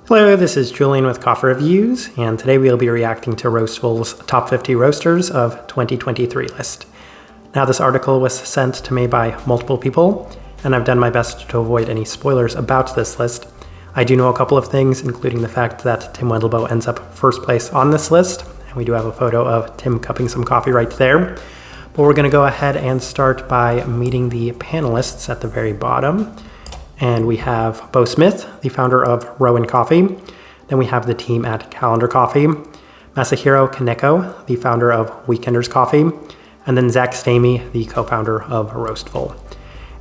Hello, this is Julian with Coffee Reviews, and today we'll be reacting to Roastful's Top 50 Roasters of 2023 list. Now, this article was sent to me by multiple people, and I've done my best to avoid any spoilers about this list. I do know a couple of things, including the fact that Tim Wendelboe ends up first place on this list, and we do have a photo of Tim cupping some coffee right there. But we're going to go ahead and start by meeting the panelists at the very bottom. And we have Bo Smith, the founder of Rowan Coffee. Then we have the team at Calendar Coffee, Masahiro Kaneko, the founder of Weekenders Coffee, and then Zach Stamey, the co-founder of Roastful.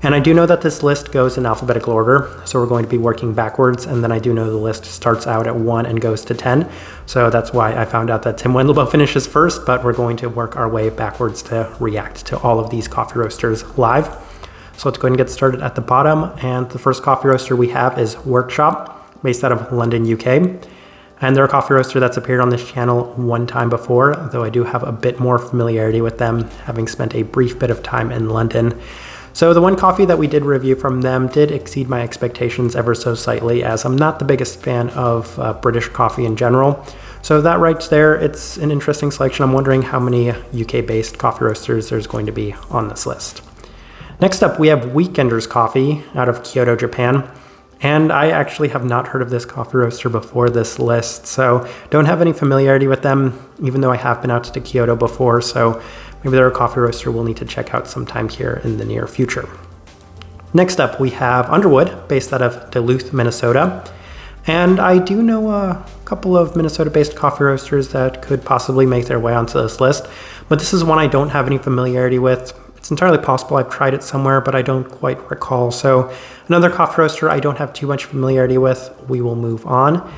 And I do know that this list goes in alphabetical order, so we're going to be working backwards, and then I do know the list starts out at 1 and goes to 10. So that's why I found out that Tim Wendelboe finishes first, but we're going to work our way backwards to react to all of these coffee roasters live. So let's go ahead and get started at the bottom. And the first coffee roaster we have is Workshop, based out of London, UK. And they're a coffee roaster that's appeared on this channel one time before, though I do have a bit more familiarity with them, having spent a brief bit of time in London. So the one coffee that we did review from them did exceed my expectations ever so slightly, as I'm not the biggest fan of British coffee in general. So that right there, it's an interesting selection. I'm wondering how many UK-based coffee roasters there's going to be on this list. Next up, we have Weekenders Coffee out of Kyoto, Japan. And I actually have not heard of this coffee roaster before this list, so don't have any familiarity with them, even though I have been out to Kyoto before, so maybe they're a coffee roaster we'll need to check out sometime here in the near future. Next up, we have Underwood, based out of Duluth, Minnesota. And I do know a couple of Minnesota-based coffee roasters that could possibly make their way onto this list, but this is one I don't have any familiarity with. It's entirely possible I've tried it somewhere, but I don't quite recall. So another coffee roaster I don't have too much familiarity with. We will move on.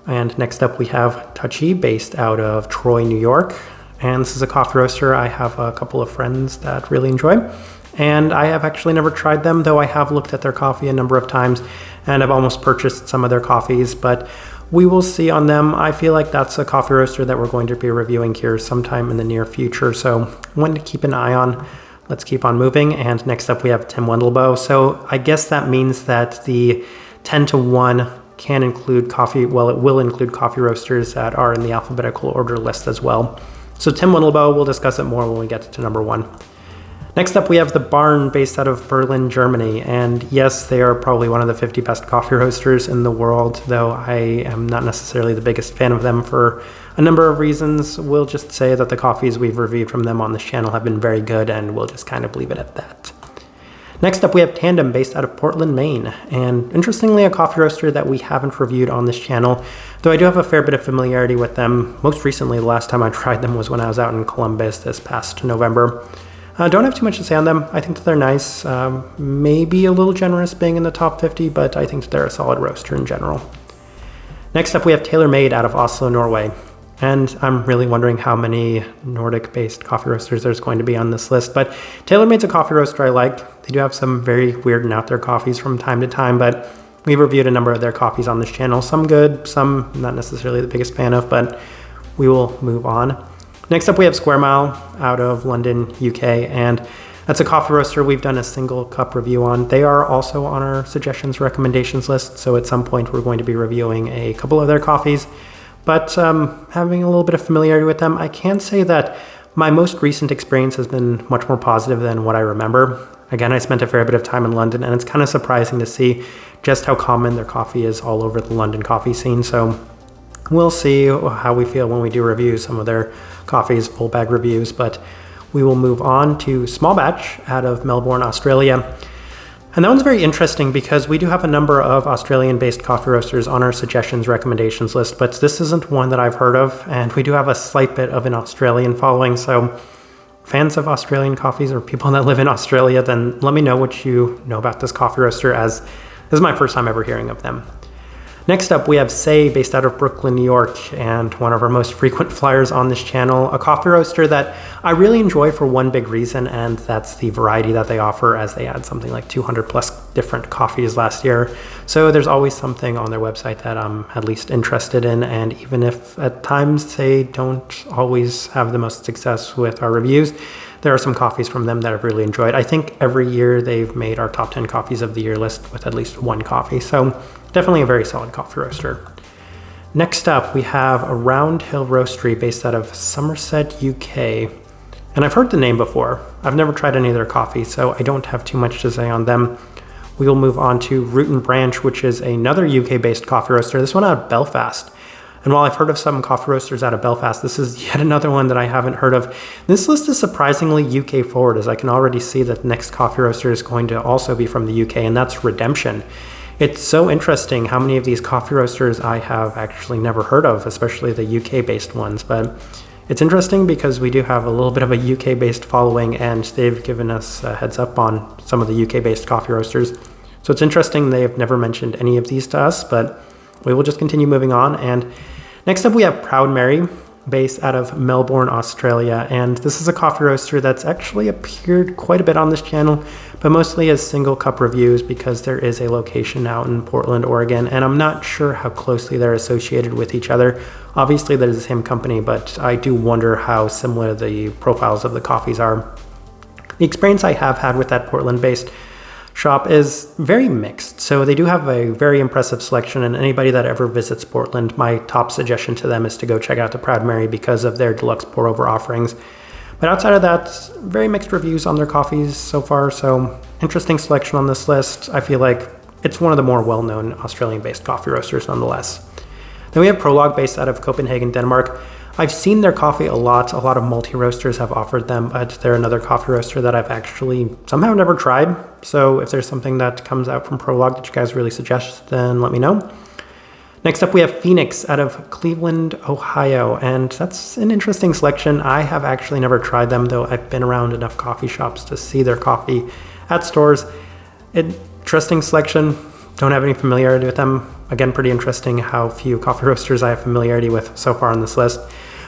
And next up we have Touchy, based out of Troy, New York. And this is a coffee roaster I have a couple of friends that really enjoy. And I have actually never tried them, though I have looked at their coffee a number of times and I've almost purchased some of their coffees, but we will see on them. I feel like that's a coffee roaster that we're going to be reviewing here sometime in the near future. So one to keep an eye on. Let's keep on moving, and next up we have Tim Wendelboe. So I guess that means that the 10 to 1 can include coffee, well, it will include coffee roasters that are in the alphabetical order list as well. So Tim Wendelboe, we'll discuss it more when we get to number 1. Next up we have The Barn, based out of Berlin, Germany. And yes, they are probably one of the 50 best coffee roasters in the world, though I am not necessarily the biggest fan of them for a number of reasons. We'll just say that the coffees we've reviewed from them on this channel have been very good, and we'll just kind of leave it at that. Next up we have Tandem, based out of Portland, Maine. And interestingly, a coffee roaster that we haven't reviewed on this channel, though I do have a fair bit of familiarity with them. Most recently, the last time I tried them was when I was out in Columbus this past November. Don't have too much to say on them. I think that they're nice, maybe a little generous being in the top 50, but I think that they're a solid roaster in general. Next up we have TaylorMade out of Oslo, Norway. And I'm really wondering how many Nordic-based coffee roasters there's going to be on this list, but TaylorMade's a coffee roaster I like. They do have some very weird and out there coffees from time to time, but we've reviewed a number of their coffees on this channel. Some good, some not necessarily the biggest fan of, but we will move on. Next up we have Square Mile out of London, UK, and that's a coffee roaster we've done a single cup review on. They are also on our suggestions recommendations list, so at some point we're going to be reviewing a couple of their coffees. But having a little bit of familiarity with them, I can say that my most recent experience has been much more positive than what I remember. Again, I spent a fair bit of time in London, and it's kind of surprising to see just how common their coffee is all over the London coffee scene. So we'll see how we feel when we do review some of their coffees, full bag reviews, but we will move on to Small Batch out of Melbourne, Australia. And that one's very interesting because we do have a number of Australian-based coffee roasters on our suggestions recommendations list, but this isn't one that I've heard of, and we do have a slight bit of an Australian following, so fans of Australian coffees or people that live in Australia, then let me know what you know about this coffee roaster, as this is my first time ever hearing of them. Next up, we have Say, based out of Brooklyn, New York, and one of our most frequent flyers on this channel, a coffee roaster that I really enjoy for one big reason, and that's the variety that they offer, as they had something like 200 plus different coffees last year. So there's always something on their website that I'm at least interested in, and even if at times they don't always have the most success with our reviews, there are some coffees from them that I've really enjoyed. I think every year they've made our top 10 coffees of the year list with at least one coffee. So definitely a very solid coffee roaster. Next up, we have a Round Hill Roastery based out of Somerset, UK. And I've heard the name before. I've never tried any of their coffee, so I don't have too much to say on them. We will move on to Root and Branch, which is another UK-based coffee roaster, this one out of Belfast. And while I've heard of some coffee roasters out of Belfast, this is yet another one that I haven't heard of. This list is surprisingly UK forward, as I can already see that the next coffee roaster is going to also be from the UK, and that's Redemption. It's so interesting how many of these coffee roasters I have actually never heard of, especially the UK-based ones. But it's interesting because we do have a little bit of a UK-based following, and they've given us a heads up on some of the UK-based coffee roasters. So it's interesting they've never mentioned any of these to us, but we will just continue moving on. And next up we have Proud Mary, based out of Melbourne, Australia. And this is a coffee roaster that's actually appeared quite a bit on this channel, but mostly as single cup reviews because there is a location out in Portland, Oregon, and I'm not sure how closely they're associated with each other. Obviously they're the same company, but I do wonder how similar the profiles of the coffees are. The experience I have had with that Portland-based shop is very mixed. So they do have a very impressive selection, and anybody that ever visits Portland, my top suggestion to them is to go check out the Proud Mary because of their deluxe pour over offerings. But outside of that, very mixed reviews on their coffees so far. So interesting selection on this list. I feel like it's one of the more well-known Australian-based coffee roasters nonetheless. Then we have Prologue, based out of Copenhagen, Denmark. I've seen their coffee a lot of multi-roasters have offered them, but they're another coffee roaster that I've actually somehow never tried. So if there's something that comes out from Prologue that you guys really suggest, then let me know. Next up we have Phoenix out of Cleveland, Ohio, and that's an interesting selection. I have actually never tried them, though I've been around enough coffee shops to see their coffee at stores. Interesting selection, don't have any familiarity with them. Again, pretty interesting how few coffee roasters I have familiarity with so far on this list.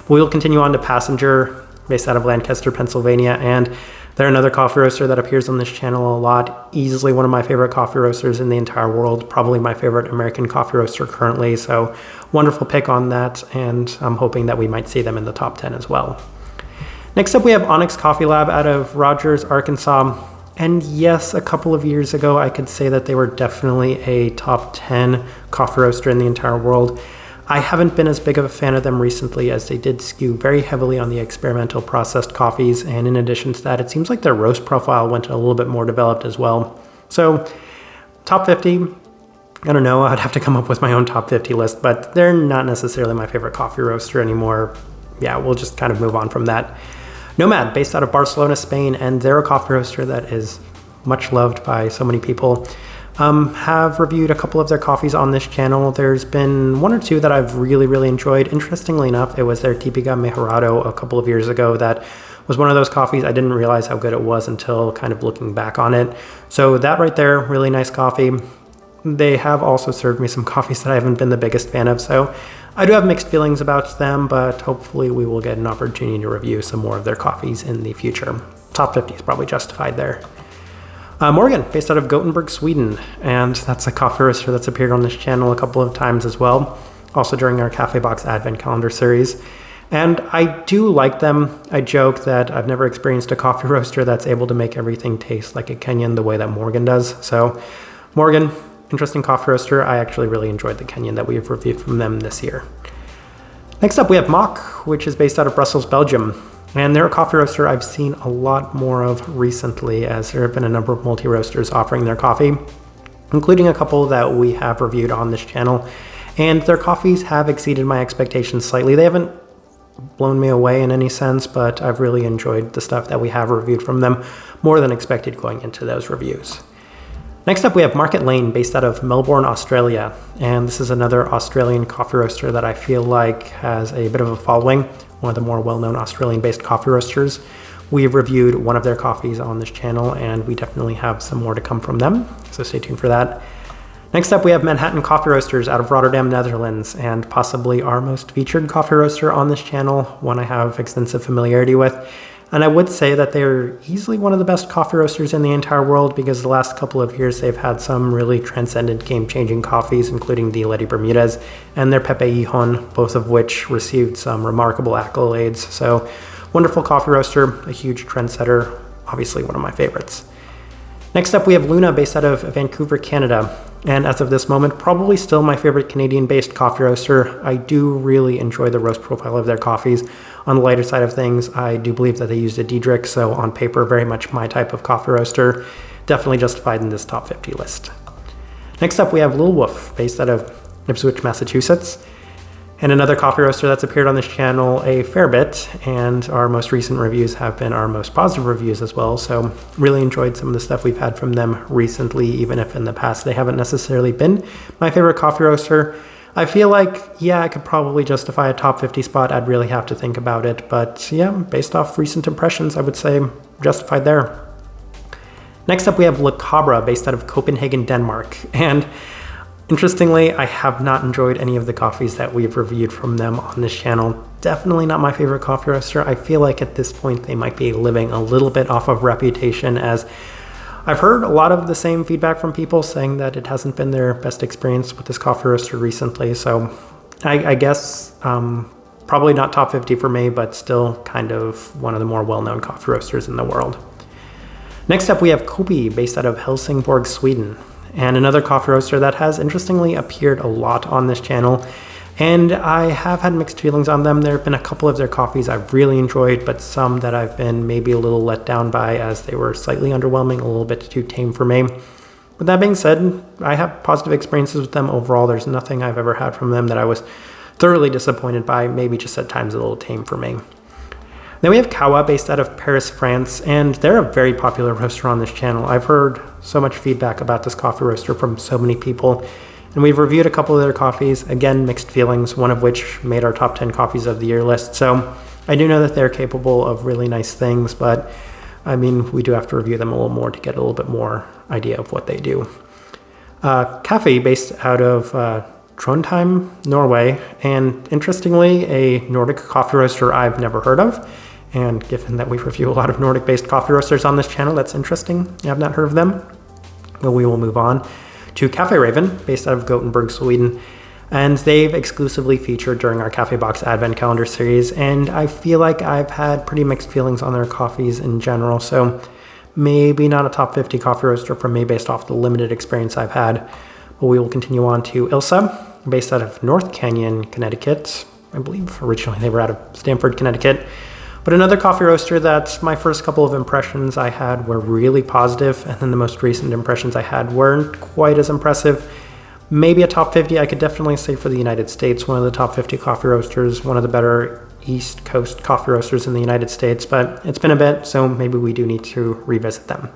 We will continue on to Passenger, based out of Lancaster, Pennsylvania, and they're another coffee roaster that appears on this channel a lot. Easily one of my favorite coffee roasters in the entire world, probably my favorite American coffee roaster currently, so wonderful pick on that, and I'm hoping that we might see them in the top 10 as well. Next up we have Onyx Coffee Lab out of Rogers, Arkansas. And yes, a couple of years ago, I could say that they were definitely a top 10 coffee roaster in the entire world. I haven't been as big of a fan of them recently, as they did skew very heavily on the experimental processed coffees. And in addition to that, it seems like their roast profile went a little bit more developed as well. So top 50, I don't know, I'd have to come up with my own top 50 list, but they're not necessarily my favorite coffee roaster anymore. Yeah, we'll just kind of move on from that. Nomad, based out of Barcelona, Spain, and they're a coffee roaster that is much loved by so many people. Have reviewed a couple of their coffees on this channel. There's been one or two that I've really enjoyed. Interestingly enough, it was their Típica Mejorado a couple of years ago that was one of those coffees I didn't realize how good it was until kind of looking back on it. So that right there, really nice coffee. They have also served me some coffees that I haven't been the biggest fan of, so I do have mixed feelings about them, but hopefully we will get an opportunity to review some more of their coffees in the future. Top 50 is probably justified there. Morgan, based out of Gothenburg, Sweden, and that's a coffee roaster that's appeared on this channel a couple of times as well, also during our Cafe Box Advent Calendar series. And I do like them. I joke that I've never experienced a coffee roaster that's able to make everything taste like a Kenyan the way that Morgan does. So Morgan, interesting coffee roaster. I actually really enjoyed the Kenyan that we've reviewed from them this year. Next up, we have Mock, which is based out of Brussels, Belgium. And they're a coffee roaster I've seen a lot more of recently, as there have been a number of multi-roasters offering their coffee, including a couple that we have reviewed on this channel. And their coffees have exceeded my expectations slightly. They haven't blown me away in any sense, but I've really enjoyed the stuff that we have reviewed from them, more than expected going into those reviews. Next up, we have Market Lane, based out of Melbourne, Australia. And this is another Australian coffee roaster that I feel like has a bit of a following, one of the more well-known Australian-based coffee roasters. We've reviewed one of their coffees on this channel, and we definitely have some more to come from them, so stay tuned for that. Next up, we have Manhattan Coffee Roasters out of Rotterdam, Netherlands, and possibly our most featured coffee roaster on this channel, one I have extensive familiarity with. And I would say that they're easily one of the best coffee roasters in the entire world, because the last couple of years they've had some really transcendent, game-changing coffees, including the Lady Bermudez and their Pepe Hijón, both of which received some remarkable accolades. So wonderful coffee roaster, a huge trendsetter, obviously one of my favorites. Next up, we have Luna, based out of Vancouver, Canada. And as of this moment, probably still my favorite Canadian-based coffee roaster. I do really enjoy the roast profile of their coffees. On the lighter side of things, I do believe that they used a Diedrich, so on paper, very much my type of coffee roaster. Definitely justified in this top 50 list. Next up, we have Lil Wolf, based out of Ipswich, Massachusetts. And another coffee roaster that's appeared on this channel a fair bit, and our most recent reviews have been our most positive reviews as well, so really enjoyed some of the stuff we've had from them recently, even if in the past they haven't necessarily been my favorite coffee roaster. I feel like, yeah, I could probably justify a top 50 spot. I'd really have to think about it, but yeah, based off recent impressions, I would say justified there. Next up, we have Le Cabra, based out of Copenhagen, Denmark, and interestingly, I have not enjoyed any of the coffees that we've reviewed from them on this channel. Definitely not my favorite coffee roaster. I feel like at this point they might be living a little bit off of reputation, as I've heard a lot of the same feedback from people saying that it hasn't been their best experience with this coffee roaster recently. So I guess probably not top 50 for me, but still kind of one of the more well-known coffee roasters in the world. Next up, we have Kopi, based out of Helsingborg, Sweden. And another coffee roaster that has interestingly appeared a lot on this channel. And I have had mixed feelings on them. There have been a couple of their coffees I've really enjoyed, but some that I've been maybe a little let down by, as they were slightly underwhelming, a little bit too tame for me. With that being said, I have positive experiences with them overall. There's nothing I've ever had from them that I was thoroughly disappointed by, maybe just at times a little tame for me. Then we have Kawa, based out of Paris, France, and they're a very popular roaster on this channel. I've heard so much feedback about this coffee roaster from so many people, and we've reviewed a couple of their coffees. Again, mixed feelings, one of which made our top 10 coffees of the year list. So I do know that they're capable of really nice things, but I mean, we do have to review them a little more to get a little bit more idea of what they do. Cafe, based out of Trondheim, Norway, and interestingly, a Nordic coffee roaster I've never heard of. And given that we review a lot of Nordic-based coffee roasters on this channel, that's interesting. I have not heard of them. But we will move on to Cafe Raven, based out of Gothenburg, Sweden. And they've exclusively featured during our Cafe Box Advent Calendar series. And I feel like I've had pretty mixed feelings on their coffees in general. So maybe not a top 50 coffee roaster for me based off the limited experience I've had. But we will continue on to Ilsa, based out of North Canyon, Connecticut. I believe originally they were out of Stamford, Connecticut. But another coffee roaster that my first couple of impressions I had were really positive, and then the most recent impressions I had weren't quite as impressive. Maybe a top 50, I could definitely say for the United States, one of the top 50 coffee roasters, one of the better East Coast coffee roasters in the United States, but it's been a bit, so maybe we do need to revisit them.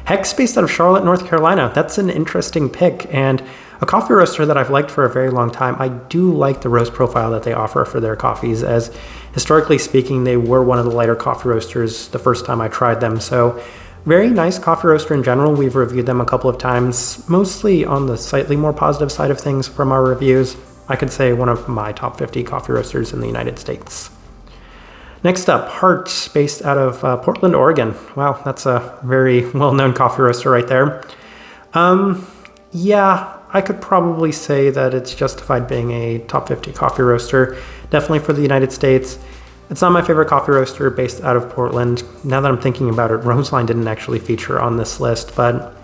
Hex, based out of Charlotte, North Carolina. That's an interesting pick, and a coffee roaster that I've liked for a very long time. I do like the roast profile that they offer for their coffees, as historically speaking, they were one of the lighter coffee roasters the first time I tried them. So very nice coffee roaster in general. We've reviewed them a couple of times, mostly on the slightly more positive side of things from our reviews. I could say one of my top 50 coffee roasters in the United States. Next up, Heart, based out of Portland, Oregon. Wow, that's a very well-known coffee roaster right there. Yeah, I could probably say that it's justified being a top 50 coffee roaster, definitely for the United States. It's not my favorite coffee roaster based out of Portland. Now that I'm thinking about it, Roseline didn't actually feature on this list, but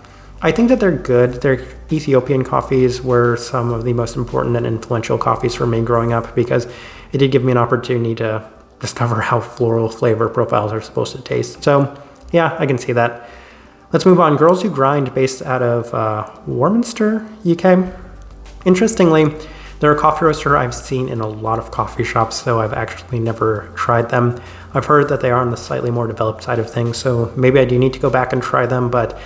I think that they're good. Their Ethiopian coffees were some of the most important and influential coffees for me growing up, because it did give me an opportunity to discover how floral flavor profiles are supposed to taste. So yeah, I can see that. Let's move on. Girls Who Grind, based out of Warminster, UK. Interestingly, they're a coffee roaster I've seen in a lot of coffee shops, though I've actually never tried them. I've heard that they are on the slightly more developed side of things, so maybe I do need to go back and try them, but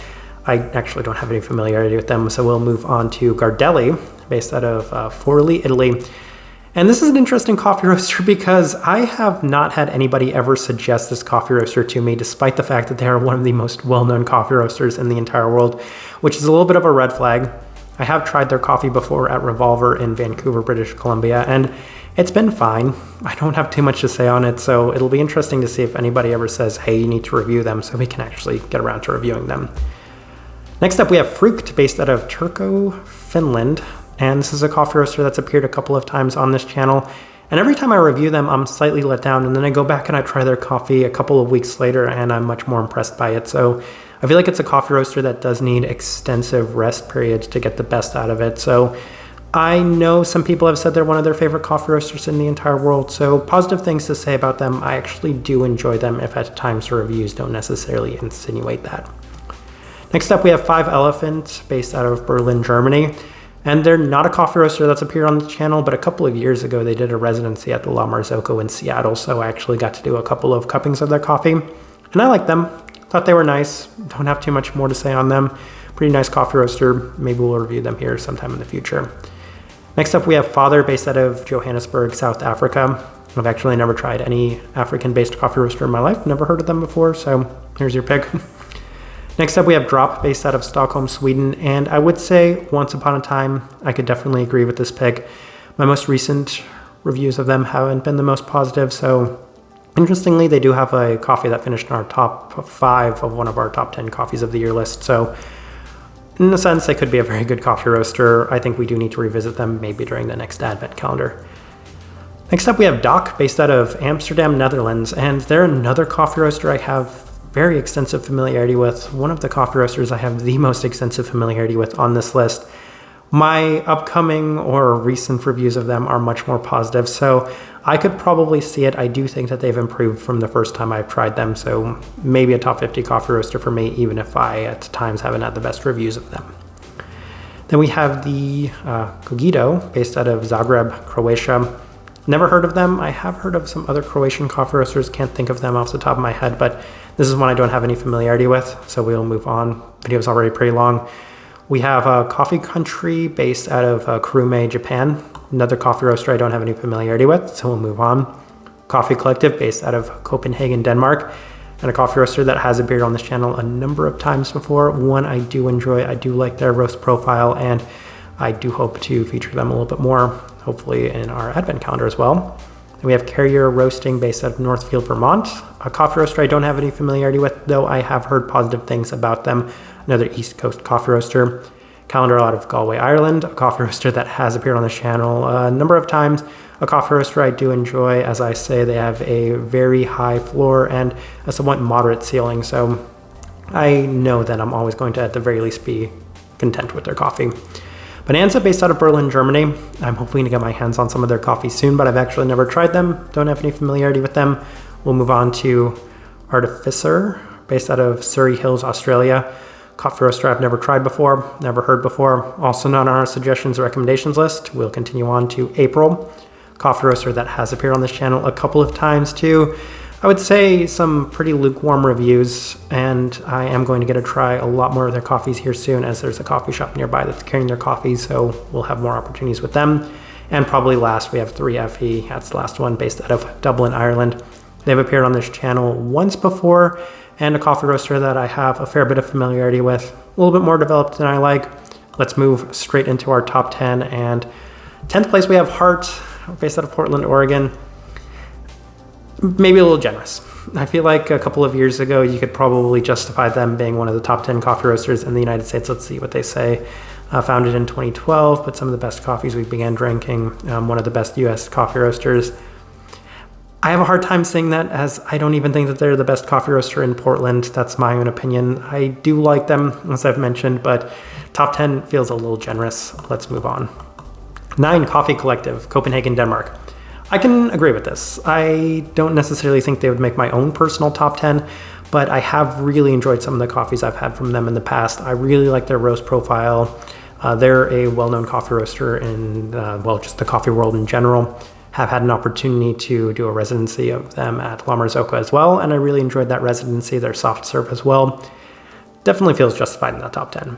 I actually don't have any familiarity with them. So we'll move on to Gardelli, based out of Forlì, Italy. And this is an interesting coffee roaster because I have not had anybody ever suggest this coffee roaster to me, despite the fact that they are one of the most well-known coffee roasters in the entire world, which is a little bit of a red flag. I have tried their coffee before at Revolver in Vancouver, British Columbia, and it's been fine. I don't have too much to say on it, so it'll be interesting to see if anybody ever says, hey, you need to review them, so we can actually get around to reviewing them. Next up, we have Frukt, based out of Turku, Finland. And this is a coffee roaster that's appeared a couple of times on this channel. And every time I review them, I'm slightly let down. And then I go back and I try their coffee a couple of weeks later, and I'm much more impressed by it. So I feel like it's a coffee roaster that does need extensive rest periods to get the best out of it. So I know some people have said they're one of their favorite coffee roasters in the entire world, so positive things to say about them. I actually do enjoy them, if at times the reviews don't necessarily insinuate that. Next up, we have 5 Elephant, based out of Berlin, Germany. And they're not a coffee roaster that's appeared on the channel, but a couple of years ago they did a residency at the La Marzocco in Seattle, so I actually got to do a couple of cuppings of their coffee. And I like them. Thought they were nice. Don't have too much more to say on them. Pretty nice coffee roaster. Maybe we'll review them here sometime in the future. Next up, we have Father, based out of Johannesburg, South Africa. I've actually never tried any African-based coffee roaster in my life. Never heard of them before, so here's your pick. Next up, we have Drop, based out of Stockholm, Sweden. And I would say, once upon a time, I could definitely agree with this pick. My most recent reviews of them haven't been the most positive, so interestingly, they do have a coffee that finished in our top 5 of one of our top 10 coffees of the year list. So in a sense, they could be a very good coffee roaster. I think we do need to revisit them maybe during the next advent calendar. Next up, we have Doc, based out of Amsterdam, Netherlands, and they're another coffee roaster I have very extensive familiarity with. One of the coffee roasters I have the most extensive familiarity with on this list. My upcoming or recent reviews of them are much more positive, so I could probably see it. I do think that they've improved from the first time I've tried them, so maybe a top 50 coffee roaster for me, even if I at times haven't had the best reviews of them. Then we have the Cogito, based out of Zagreb, Croatia. Never heard of them. I have heard of some other Croatian coffee roasters, can't think of them off the top of my head, but this is one I don't have any familiarity with, so we'll move on. Video's already pretty long. We have Coffee Country, based out of Kurume, Japan. Another coffee roaster I don't have any familiarity with, so we'll move on. Coffee Collective, based out of Copenhagen, Denmark. And a coffee roaster that has appeared on this channel a number of times before. One I do enjoy. I do like their roast profile, and I do hope to feature them a little bit more, hopefully in our advent calendar as well. And we have Carrier Roasting, based out of Northfield, Vermont. A coffee roaster I don't have any familiarity with, though I have heard positive things about them. Another East Coast coffee roaster. Calendar out of Galway, Ireland, a coffee roaster that has appeared on the channel a number of times. A coffee roaster I do enjoy. As I say, they have a very high floor and a somewhat moderate ceiling, so I know that I'm always going to, at the very least, be content with their coffee. Bonanza, based out of Berlin, Germany. I'm hoping to get my hands on some of their coffee soon, but I've actually never tried them. Don't have any familiarity with them. We'll move on to Artificer, based out of Surrey Hills, Australia. Coffee roaster I've never tried before, never heard before. Also not on our suggestions or recommendations list. We'll continue on to April. Coffee roaster that has appeared on this channel a couple of times too. I would say some pretty lukewarm reviews, and I am going to get to try a lot more of their coffees here soon, as there's a coffee shop nearby that's carrying their coffees, so we'll have more opportunities with them. And probably last, we have 3FE. That's the last one, based out of Dublin, Ireland. They've appeared on this channel once before, and a coffee roaster that I have a fair bit of familiarity with, a little bit more developed than I like. Let's move straight into our top 10, and 10th place we have Heart, based out of Portland, Oregon. Maybe a little generous. I feel like a couple of years ago you could probably justify them being one of the top 10 coffee roasters in the United States. Let's see what they say. Founded in 2012, but some of the best coffees we began drinking. One of the best US coffee roasters. I have a hard time saying that, as I don't even think that they're the best coffee roaster in Portland. That's my own opinion. I do like them, as I've mentioned, but top 10 feels a little generous. Let's move on. 9, Coffee Collective, Copenhagen, Denmark. I can agree with this. I don't necessarily think they would make my own personal top 10, but I have really enjoyed some of the coffees I've had from them in the past. I really like their roast profile. They're a well-known coffee roaster in, just the coffee world in general. Have had an opportunity to do a residency of them at La Marzocco as well, and I really enjoyed that residency, their soft serve as well. Definitely feels justified in the top 10.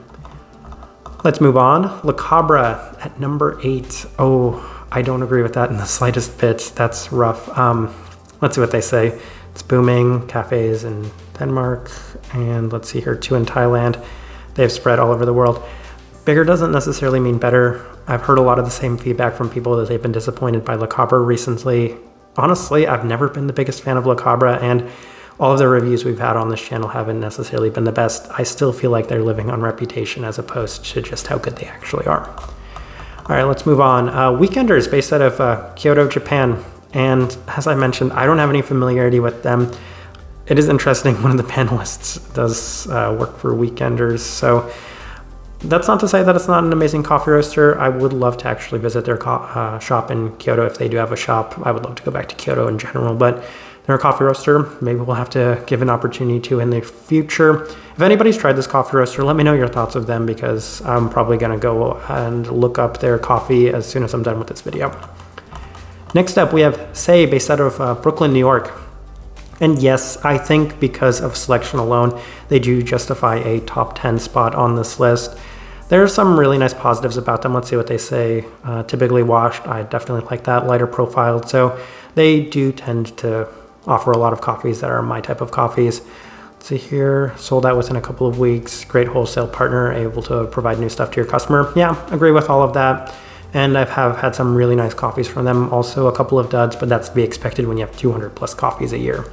Let's move on. La Cabra at number 8. Oh, I don't agree with that in the slightest bit. That's rough. Let's see what they say. It's booming. Cafes in Denmark, and let's see here, 2 in Thailand. They've spread all over the world. Bigger doesn't necessarily mean better. I've heard a lot of the same feedback from people that they've been disappointed by La Cabra recently. Honestly, I've never been the biggest fan of La Cabra, and all of the reviews we've had on this channel haven't necessarily been the best. I still feel like they're living on reputation as opposed to just how good they actually are. All right, let's move on. Weekenders, based out of Kyoto, Japan. And as I mentioned, I don't have any familiarity with them. it is interesting. One of the panelists does work for weekenders, so that's not to say that it's not an amazing coffee roaster. I would love to actually visit their shop in Kyoto if they do have a shop. I would love to go back to Kyoto in general, but they're a coffee roaster. Maybe we'll have to give an opportunity to in the future. If anybody's tried this coffee roaster, let me know your thoughts of them, because I'm probably going to go and look up their coffee as soon as I'm done with this video. Next up, we have Say, based out of Brooklyn, New York. And yes, I think because of selection alone, they do justify a top 10 spot on this list. There are some really nice positives about them. Let's see what they say. Typically washed, I definitely like that. Lighter profiled, so they do tend to offer a lot of coffees that are my type of coffees. Let's see here, sold out within a couple of weeks. Great wholesale partner, able to provide new stuff to your customer. Yeah, agree with all of that. And I have had some really nice coffees from them. Also a couple of duds, but that's to be expected when you have 200 plus coffees a year.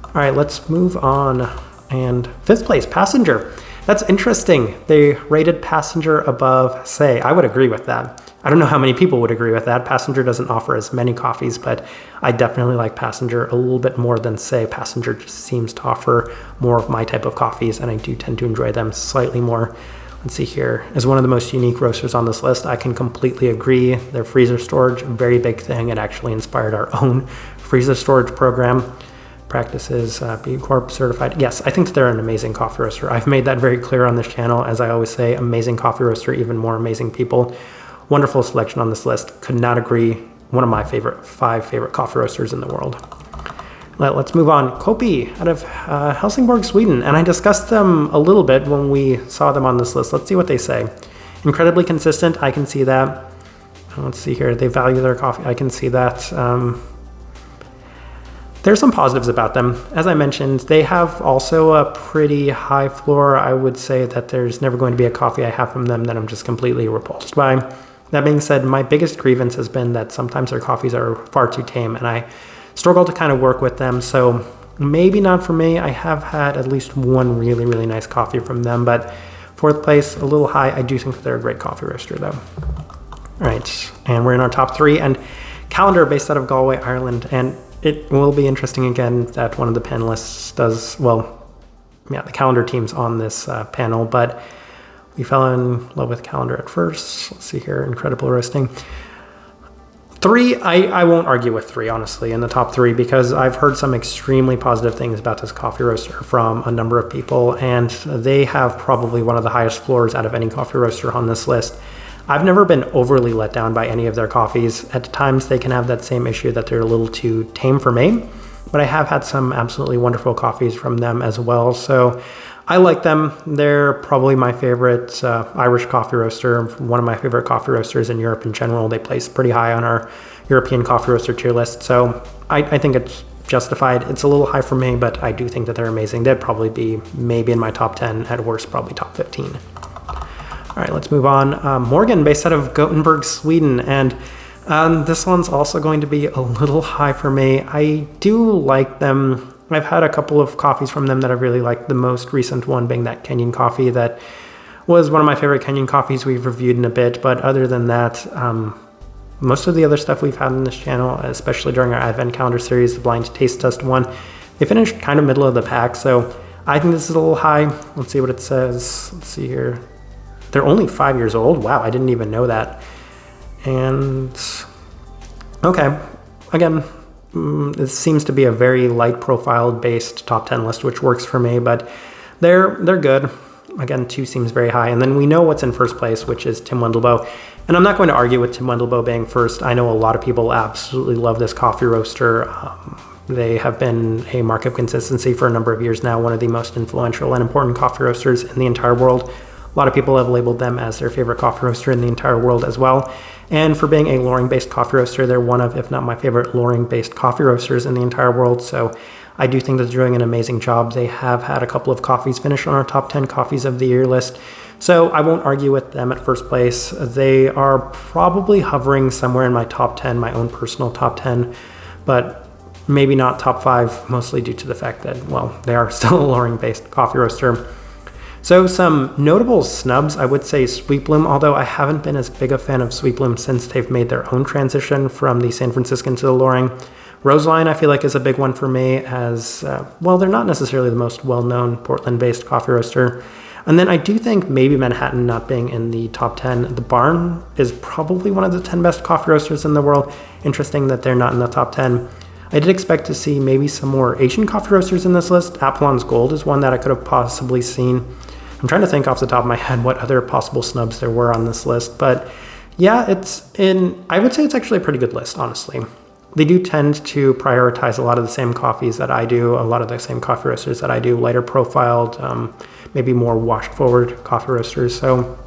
All right, let's move on. And fifth place, Passenger. That's interesting. They rated Passenger above Say. I would agree with that. I don't know how many people would agree with that. Passenger doesn't offer as many coffees, but I definitely like Passenger a little bit more than Say. Passenger just seems to offer more of my type of coffees, and I do tend to enjoy them slightly more. Let's see here. As one of the most unique roasters on this list, I can completely agree. Their freezer storage, a very big thing. It actually inspired our own freezer storage program. Practices B Corp certified. Yes, I think that they're an amazing coffee roaster. I've made that very clear on this channel. As I always say, amazing coffee roaster, even more amazing people. Wonderful selection on this list. Could not agree. One of my five favorite coffee roasters in the world. Let's move on. Kopi out of Helsingborg, Sweden. And I discussed them a little bit when we saw them on this list. Let's see what they say. Incredibly consistent. I can see that. Let's see here. They value their coffee. I can see that. There's some positives about them. As I mentioned, they have also a pretty high floor. I would say that there's never going to be a coffee I have from them that I'm just completely repulsed by. That being said, my biggest grievance has been that sometimes their coffees are far too tame, and I struggle to kind of work with them. So maybe not for me. I have had at least one really, really nice coffee from them, but fourth place, a little high. I do think that they're a great coffee roaster though. All right, and we're in our top three, and Calendar, based out of Galway, Ireland. And it will be interesting again that one of the panelists does, well, yeah, the Calendar team's on this panel, but we fell in love with Calendar at first. Let's see here, incredible roasting. Three, I won't argue with three, honestly, in the top three, because I've heard some extremely positive things about this coffee roaster from a number of people, and they have probably one of the highest floors out of any coffee roaster on this list. I've never been overly let down by any of their coffees. At times they can have that same issue that they're a little too tame for me, but I have had some absolutely wonderful coffees from them as well. So I like them. They're probably my favorite Irish coffee roaster, one of my favorite coffee roasters in Europe in general. They place pretty high on our European coffee roaster tier list. So I think it's justified. It's a little high for me, but I do think that they're amazing. They'd probably be maybe in my top 10, at worst probably top 15. All right, let's move on. Morgan, based out of Gothenburg, Sweden. And this one's also going to be a little high for me. I do like them. I've had a couple of coffees from them that I really liked. The most recent one being that Kenyan coffee that was one of my favorite Kenyan coffees we've reviewed in a bit. But other than that, most of the other stuff we've had on this channel, especially during our Advent Calendar series, the blind taste test one, they finished kind of middle of the pack. So I think this is a little high. Let's see what it says. Let's see here. They're only 5 years old. Wow, I didn't even know that. And okay, again, it seems to be a very light profile based top 10 list, which works for me, but they're good. Again, 2 seems very high. And then we know what's in first place, which is Tim Wendelboe. And I'm not going to argue with Tim Wendelboe being first. I know a lot of people absolutely love this coffee roaster. They have been a mark of consistency for a number of years now, one of the most influential and important coffee roasters in the entire world. A lot of people have labeled them as their favorite coffee roaster in the entire world as well. And for being a Loring-based coffee roaster, they're one of, if not my favorite, Loring-based coffee roasters in the entire world. So I do think that they're doing an amazing job. They have had a couple of coffees finish on our top 10 coffees of the year list. So I won't argue with them at first place. They are probably hovering somewhere in my top 10, my own personal top 10, but maybe not top 5, mostly due to the fact that, well, they are still a Loring-based coffee roaster. So some notable snubs, I would say Sweet Bloom, although I haven't been as big a fan of Sweet Bloom since they've made their own transition from the San Franciscan to the Loring. Roseline, I feel like, is a big one for me as, well, they're not necessarily the most well-known Portland-based coffee roaster. And then I do think maybe Manhattan not being in the top 10. The Barn is probably one of the 10 best coffee roasters in the world. Interesting that they're not in the top 10. I did expect to see maybe some more Asian coffee roasters in this list. Apollon's Gold is one that I could have possibly seen. I'm trying to think off the top of my head what other possible snubs there were on this list. But yeah, I would say it's actually a pretty good list, honestly. They do tend to prioritize a lot of the same coffees that I do, a lot of the same coffee roasters that I do, lighter profiled, maybe more washed forward coffee roasters. So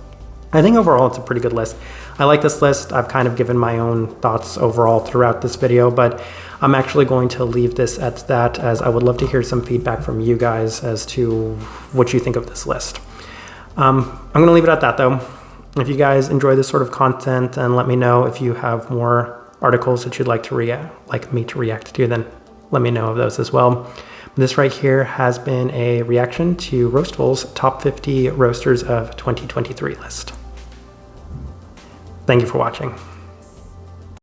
I think overall it's a pretty good list. I like this list. I've kind of given my own thoughts overall throughout this video, but I'm actually going to leave this at that, as I would love to hear some feedback from you guys as to what you think of this list. I'm going to leave it at that though. If you guys enjoy this sort of content, and let me know if you have more articles that you'd like me to react to, then let me know of those as well. This right here has been a reaction to Roastful's top 50 roasters of 2023 list. Thank you for watching.